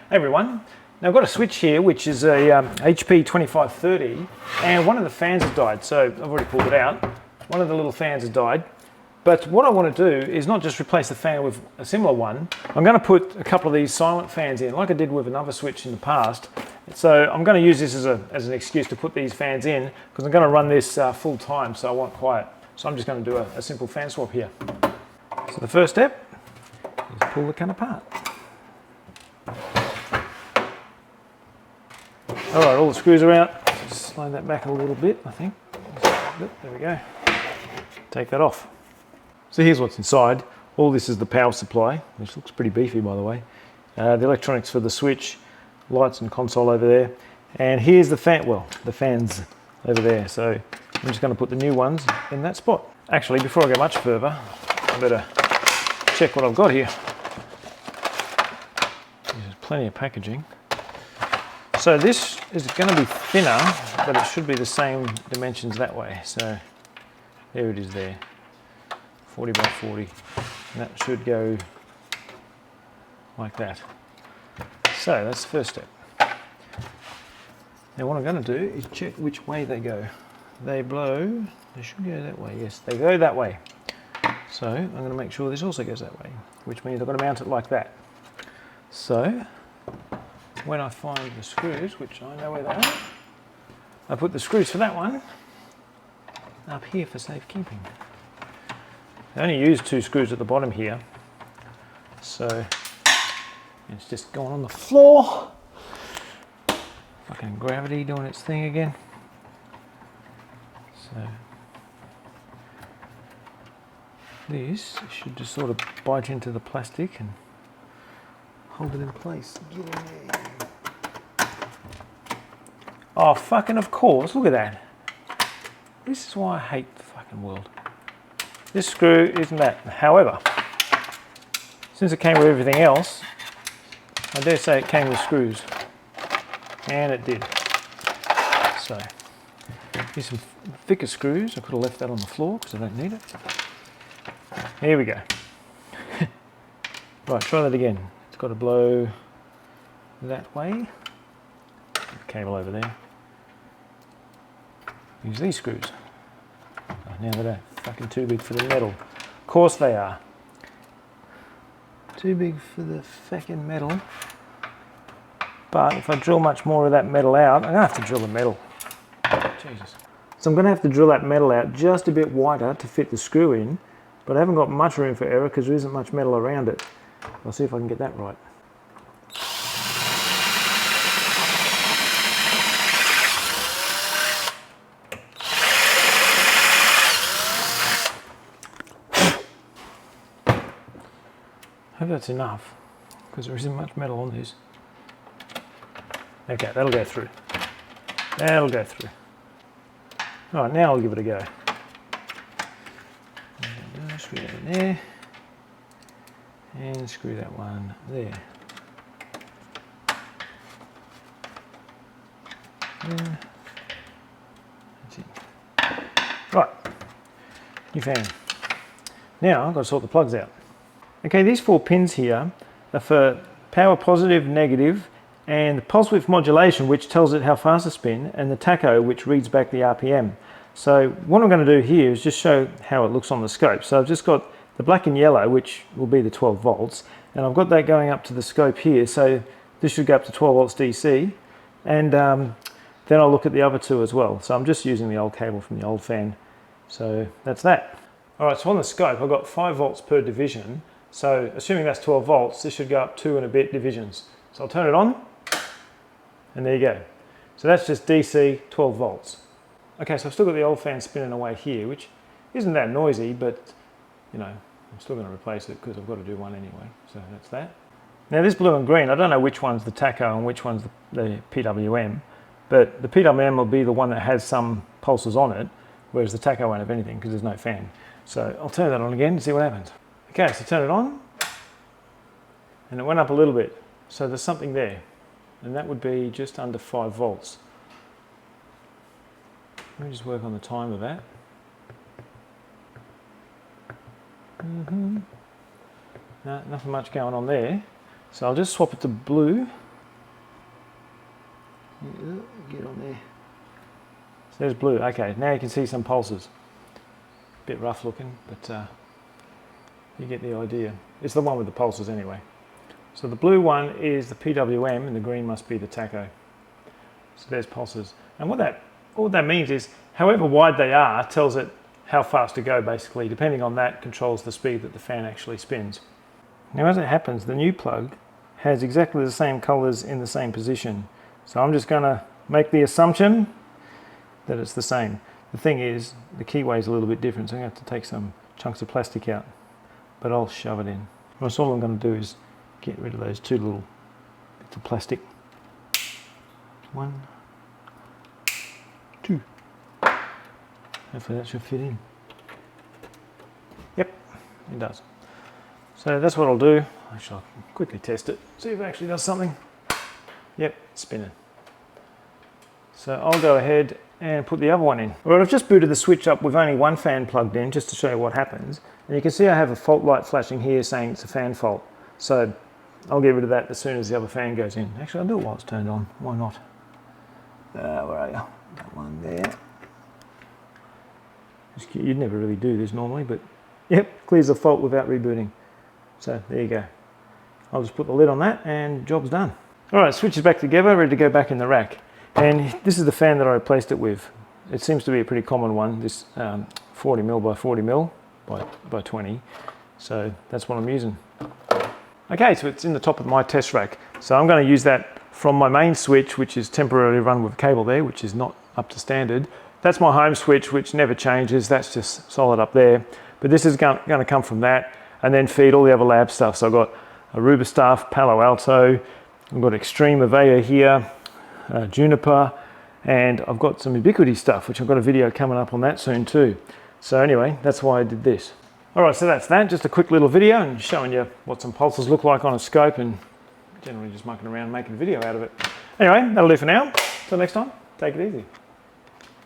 Hey everyone, now I've got a switch here which is a HP 2530 and one of the fans has died, so I've already pulled it out. One of the little fans has died, but what I want to do is not just replace the fan with a similar one. I'm going to put a couple of these silent fans in like I did with another switch in the past. So I'm going to use this as an excuse to put these fans in because I'm going to run this full time, so I want quiet. So I'm just going to do a simple fan swap here. So the first step is pull the can apart. All right, all the screws are out. Just slide that back a little bit, I think. There we go. Take that off. So here's what's inside. All this is the power supply, which looks pretty beefy, by the way. The electronics for the switch, lights and console over there. And here's the fan, well, the fans over there. So I'm just going to put the new ones in that spot. Actually, before I go much further, I better check what I've got here. There's plenty of packaging. So this is going to be thinner, but it should be the same dimensions that way. So there it is there, 40 by 40. And that should go like that. So that's the first step. Now what I'm going to do is check which way they go. They blow, they should go that way. Yes, they go that way. So I'm going to make sure this also goes that way, which means I've got to mount it like that. So when I find the screws, which I know where they are, I put the screws for that one up here for safekeeping. I only use 2 screws at the bottom here, so it's just going on the floor. Fucking gravity doing its thing again. So this should just sort of bite into the plastic and hold it in place. Get in there. Oh, fucking of course, look at that. This is why I hate the fucking world. This screw isn't that. However, since it came with everything else, I dare say it came with screws. And it did. So, here's some thicker screws. I could have left that on the floor because I don't need it. Here we go. Right, try that again. It's got to blow that way. Cable over there. Use these screws. Oh, now they're fucking too big for the metal. Of course they are. Too big for the fucking metal. But if I drill much more of that metal out, I'm going to have to drill the metal. Jesus. So I'm going to have to drill that metal out just a bit wider to fit the screw in, but I haven't got much room for error because there isn't much metal around it. I'll see if I can get that right. I hope that's enough, because there isn't much metal on this. Okay, that'll go through. That'll go through. All right, now I'll give it a go. Screw that in there. And screw that one there. There. That's it. Right, new fan. Now I've got to sort the plugs out. Okay, these 4 pins here are for power positive, negative, and the pulse width modulation, which tells it how fast to spin, and the tacho, which reads back the RPM. So what I'm going to do here is just show how it looks on the scope. So I've just got the black and yellow, which will be the 12 volts, and I've got that going up to the scope here. So this should go up to 12 volts DC, and then I'll look at the other 2 as well. So I'm just using the old cable from the old fan. So that's that. All right, so on the scope, I've got 5 volts per division. So assuming that's 12 volts, this should go up 2 and a bit divisions. So I'll turn it on, and there you go. So that's just DC 12 volts. Okay, so I've still got the old fan spinning away here, which isn't that noisy, but you know, I'm still going to replace it because I've got to do one anyway. So that's that. Now this blue and green, I don't know which one's the tacho and which one's the PWM, but the PWM will be the one that has some pulses on it, whereas the tacho won't have anything because there's no fan. So I'll turn that on again and see what happens. Okay, so turn it on, and it went up a little bit. So there's something there, and that would be just under 5 volts. Let me just work on the time of that. No, nothing much going on there. So I'll just swap it to blue Get on there. So there's blue. Okay, now you can see some pulses. Bit rough looking, but you get the idea. It's the one with the pulses anyway. So the blue one is the PWM and the green must be the tacho. So there's pulses. And what that means is however wide they are tells it how fast to go basically. Depending on that controls the speed that the fan actually spins. Now as it happens, the new plug has exactly the same colours in the same position. So I'm just going to make the assumption that it's the same. The thing is, the keyway is a little bit different, so I'm going to have to take some chunks of plastic out, but I'll shove it in. So all I'm going to do is get rid of those two little bits of plastic. 1, 2. Hopefully that should fit in. Yep, it does. So that's what I'll do. Actually, I'll quickly test it, see if it actually does something. Yep, it's spinning. So I'll go ahead and put the other one in. All right, I've just booted the switch up with only one fan plugged in just to show you what happens. And you can see I have a fault light flashing here saying it's a fan fault. So I'll get rid of that as soon as the other fan goes in. Actually, I'll do it while it's turned on. Why not? Where are you? That one there. You'd never really do this normally, but yep, clears the fault without rebooting. So there you go. I'll just put the lid on that and job's done. All right, switch is back together, ready to go back in the rack. And this is the fan that I replaced it with. It seems to be a pretty common one, this 40mm by 40mm by 20. So that's what I'm using. Okay, so it's in the top of my test rack. So I'm going to use that from my main switch, which is temporarily run with a cable there, which is not up to standard. That's my home switch, which never changes. That's just solid up there. But this is going to come from that and then feed all the other lab stuff. So I've got Aruba stuff, Palo Alto, I've got Extreme Avaya here, Juniper, and I've got some Ubiquity stuff, which I've got a video coming up on that soon too. So anyway, that's why I did this. All right, so that's that. Just a quick little video and showing you what some pulses look like on a scope and generally just mucking around making a video out of it. Anyway, that'll do for now. Till next time, take it easy.